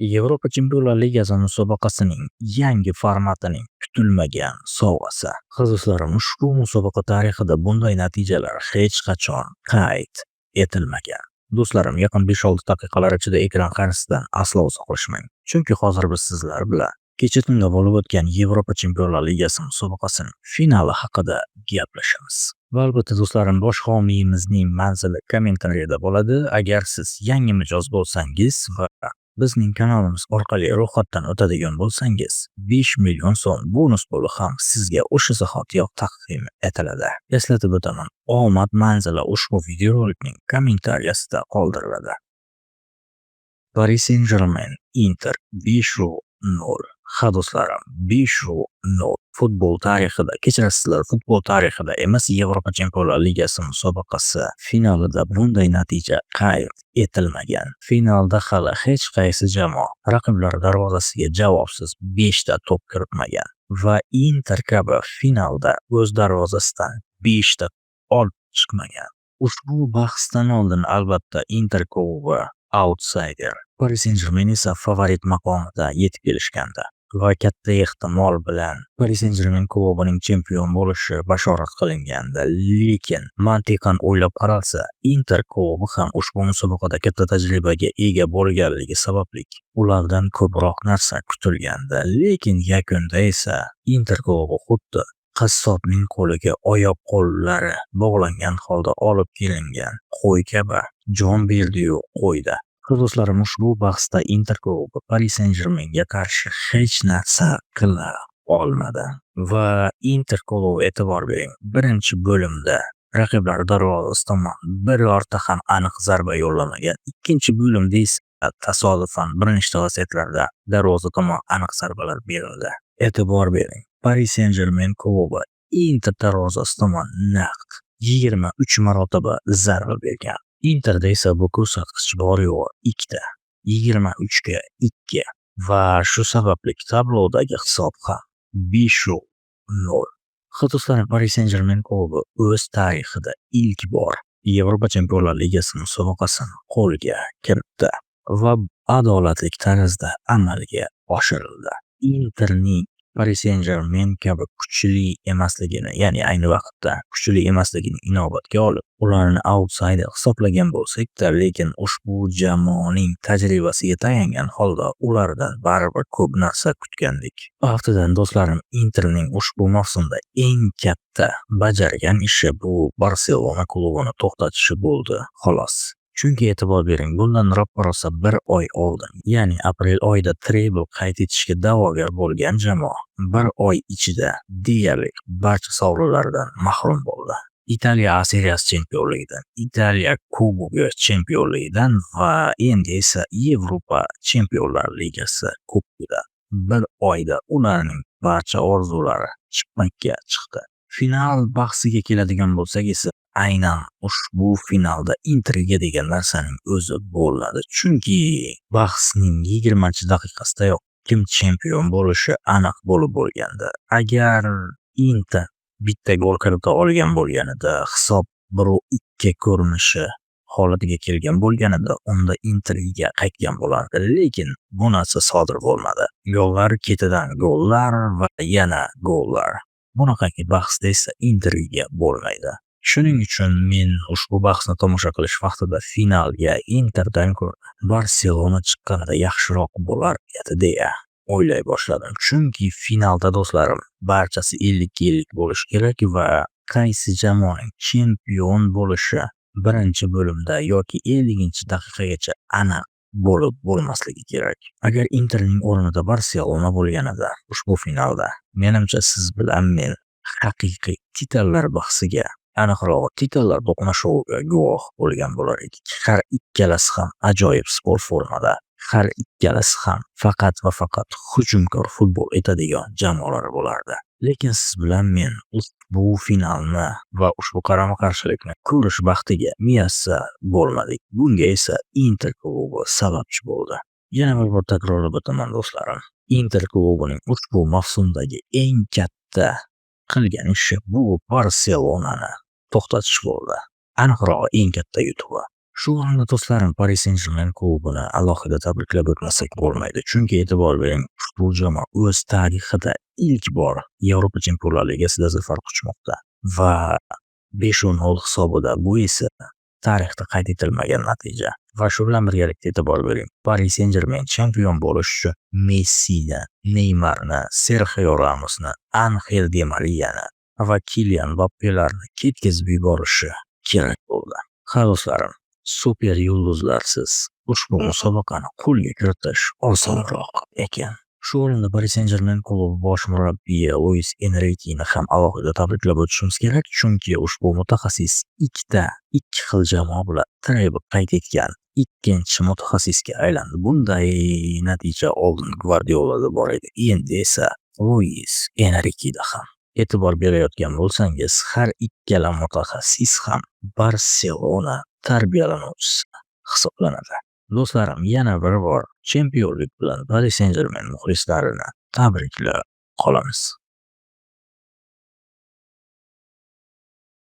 Yevropa Chempionlar Ligasi musobaqasining yangi formatining kutilmagan sovg'asi. Qizg'ishlarim, ushbu musobaqa tarixida bunday natijalar hech qachon qayd etilmagan. Do'stlarim, yaqin 5-6 daqiqalar ichida ekran qarshisidan aslo uzoqlashmang. Chunki hozir biz sizlar bilan kecha tunda bo'lib o'tgan Yevropa Chempionlar Ligasi musobaqasining finali haqida gaplashamiz. Va albatta do'stlarim, bosh homiyimizning manzili kommentariyada bo'ladi. Agar siz yangi mijoz bo'lsangiz va bizning kanalimiz orqali ro'yxatdan o'tadigan bo'lsangiz, 5 million so'm bonus puli ham sizga o'sha zahotiyoq taqdim etiladi. Eslatib o'taman, omad manzili ushbu videorolikning kommentariyasida qoldiriladi. Paris Saint-Germain Inter 5-0. Ha do'stlarim, 5-0. Futbol tarixida, kechirasizlar, futbol tarixida emas, Yevropa Chempionlar Ligasi musobaqasi finalida bunday natija qayd etilmagan. Finalda hali hech qaysi jamoa raqiblar darvozasiga javobsiz 5 ta to'p kiritmagan va Inter kabi finalda o'z darvozasidan 5 ta olib chiqmagan. Ushbu bahsdan oldin albatta Inter klubi outsider, Paris Saint-Germain esa favorit maqomida yetib kelishgandi va katta ehtimol bilan Paris Saint-Germain klubining chempion bo'lishi bashorat qilingandi. Lekin mantiqan o'ylab qaralsa, Inter klubi ham ushbu musobaqada katta tajribaga ega bo'lganligi sababli ulardan ko'proq narsa kutilgandi. Lekin yakunda esa Inter klubi xuddi qassobning qo'liga oyoq-qo'llari bog'langan holda olib kelingan qo'y kabi jon berdi-yu qo'ydi. Do'stlarim, ushbu bahsda Inter klubi Paris Saint-Germainga qarshi hech narsa qila olmadi va Inter klubi, e'tibor bering, birinchi bo'limda raqiblar darvozasi tomon birorta ham aniq zarba yo'llamagan. Ikkinchi bo'limda esa tasodifan bir nechta vaziyatlarda darvoza tomon aniq zarbalar berildi. E'tibor bering, Paris Saint-Germain klubi Inter darvozasi tomon naq 23 marotaba zarba bergan. Interda esa bu ko'rsatkich bor-yo'q 2 ta, 23 ga 2 va shu sababli tablodagi hisob ham 5-0. Do'stlarim, Paris Saint-Germain klubi o'z tarixida ilk bor Yevropa Chempionlar Ligasi musobaqasini qo'lga kiritdi va adolatli tarzda amalga oshirildi. Interning Paris Saint-Germain kabi kuchli emasligini, ya'ni ayni vaqtda kuchli emasligini inobatga olib, ularni outsider hisoblagan bo'lsak-da, lekin ushbu jamoaning tajribasiga tayangan holda ulardan baribir ko'p narsa kutgandik. Aftidan do'stlarim, Interning ushbu mavsumda eng katta bajargan ishi bu Barselona klubini to'xtatishi bo'ldi, xolos. Chunki e'tibor bering, bundan ro'pararosa 1 oy oldin, ya'ni aprel oyida treble qayd etishga da'vogar bo'lgan jamoa 1 oy ichida deyarli barcha sovrinlardan mahrum bo'ldi. Italiya A seriyasi chempionligidan, Italiya Kubogi chempionligidan va endi esa Yevropa Chempionlar Ligasi kubogidan 1 oyda ularning barcha orzulari chiqmakka chiqdi. Final bahsiga keladigan bo'lsak esa, aynan ushbu finalda Interga degan narsaning o'zi bo'ladi. Chunki bahsning 20-daqiqasidayoq kim chempion bo'lishi aniq bo'lib bo'lgandi. Agar Inter bitta gol kirita olgan bo'lganida, hisob 1-2 ko'rinishi holatiga kelgan bo'lganida, unda Interga qaytgan bo'lardi. Lekin bu narsa sodir bo'lmadi. Gollar ketidan gollar va yana gollar. Bunaqangi bahsda esa Interga bo'lmaydi. Shuning uchun men ushbu bahsni tomosha qilish vaqtida finalga Interdan ko'ra Barselona chiqqanida yaxshiroq bo'lar edi deya o'ylay boshladim. Chunki finalda do'stlarim, barchasi 50-50 bo'lish kerak va qaysi jamoaning chempion bo'lishi birinchi bo'limda yoki 50-daqiqagacha aniq bo'lib bo'lmasligi kerak. Agar Interning o'rnida Barselona bo'lganida ushbu finalda, menimcha siz bilan men haqiqiy titrlar bahsiga, aniqrog'i titrlar to'qnashuviga guvoh bo'lgan bo'lar edik. Har ikkalasi ham ajoyib sport formada, har ikkalasi ham faqat va faqat hujumkor futbol etadigan jamoalar bo'lardi. Lekin siz bilan men ushbu finalni va ushbu qarama-qarshilikni ko'rish baxtiga muyassar bo'lmadik. Bunga esa Inter klubi sababchi bo'ldi. Yana bir bor takrorlab o'taman do'stlarim, Inter klubining ushbu mavsumdagi eng katta qilgan ishi bu Barselonani to'xtatish bo'ldi. Aniqrog'i eng katta yutug'i. Shu o'rinda do'stlarim, Paris Saint-Germain klubini alohida tabriklab o'tmasak bo'lmaydi. Chunki e'tibor bering, ushbu jamoa o'z tarixida ilk bor Yevropa Chempionlar Ligasida zafar quchmoqda va 5-0 hisobida. Bu esa tarixda qayd etilmagan natija. Va shu bilan birgalikda e'tibor bering, Paris Saint-Germain champion bo'lish uchun Messini, Neymarni, Serxio Ramosni, Angel Di Mariani va Kylian Mbappelarni ketkazib yuborishi kerak bo'ldi. Ha do'stlarim, super yulduzlarsiz ushbu musobaqani qo'lga kiritish osonroq ekan. Shu o'rinda Paris Saint-Germain klubi bosh murabbiyi Luis Enriqueni ham alohida tabriklab o'tishimiz kerak, chunki ushbu mutaxassis ikki xil jamoa bilan triple qayd etgan ikkinchi mutaxassisga aylandi. Bunday natija oldin Guardiolada bor edi, endi esa Luis Enriqueda ham. E'tibor berayotgan bo'lsangiz, har ikkala mutaxassis ham Barselona tarbiyalanuvchisi hisoblanadi. Do'stlarim, yana bir bor chempionlik bilan Paris Saint-Germain muxlislarini tabriklab qolamiz.